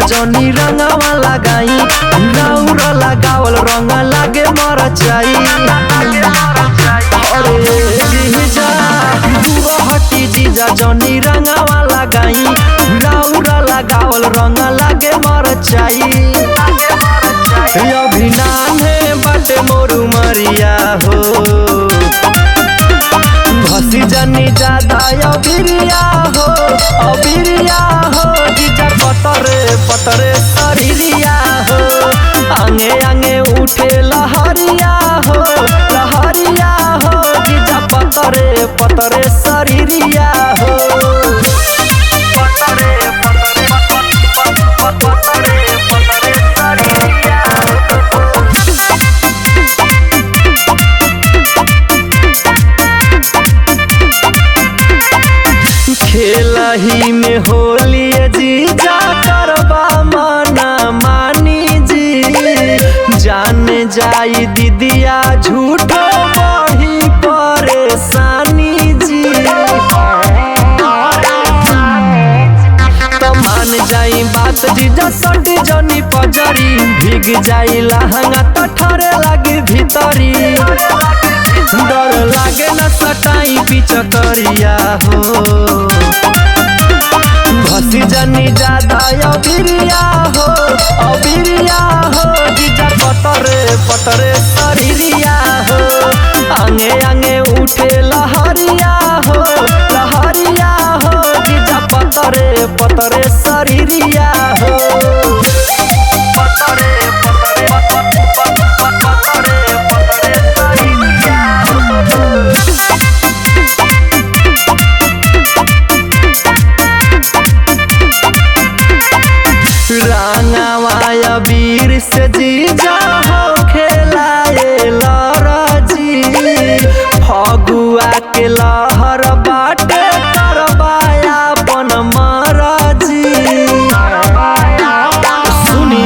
जनी रंगवा लगाई राउर लगावल रंग लागे मरचाई अरे जीजा दूर हटी जीजा जनी रंगवा लगाई राउर लगावल रंग लागे मरचाई अभी नाने बाटे मोरू मरिया हो घसी जनी ज्यादा अबिरिया हो जीजा पतरे शरीरिया हो आंगे आंगे उठे लहरिया हो जीजा पतरे शरीरिया हो खेला ही में होली जीजा करबा मना मानी जी जाने जाई दीदिया झूठो बही परेशानी जी तो मान जाई बात जीजा सटी जनी पजरी भीग जाई लहंगा तो ठरे लगी भीतरी डर लागे न सटाई पिचकरिया हो घसी जनी ज्यादा अबिरिया हो जीजा पतरे शरीरिया हो आंगे आंगे उठे लहरिया हो जीजा पतरे शरीरिया हो रंगवा वीर से जीजा हो खेलाए लरजी फगुआ के लहर बाटे करबाया अपन मरजी सुनी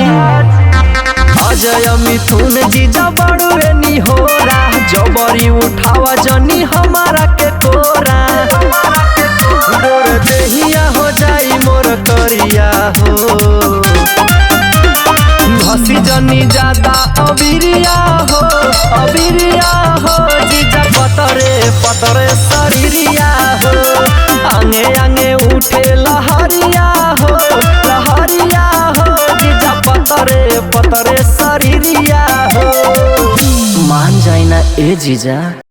अजय मिथुन जीजा बड़ुए निहोरा जबरी उठावा जनी हमारा के कोरा गोर देहिया हो जाई मोर करिया हो घसी जनी ज्यादा अबिरिया हो जीजा पतरे शरीरिया हो आंगे आंगे उठे लहरिया हो जीजा पतरे शरीरिया हो मान जाइना ए जीजा।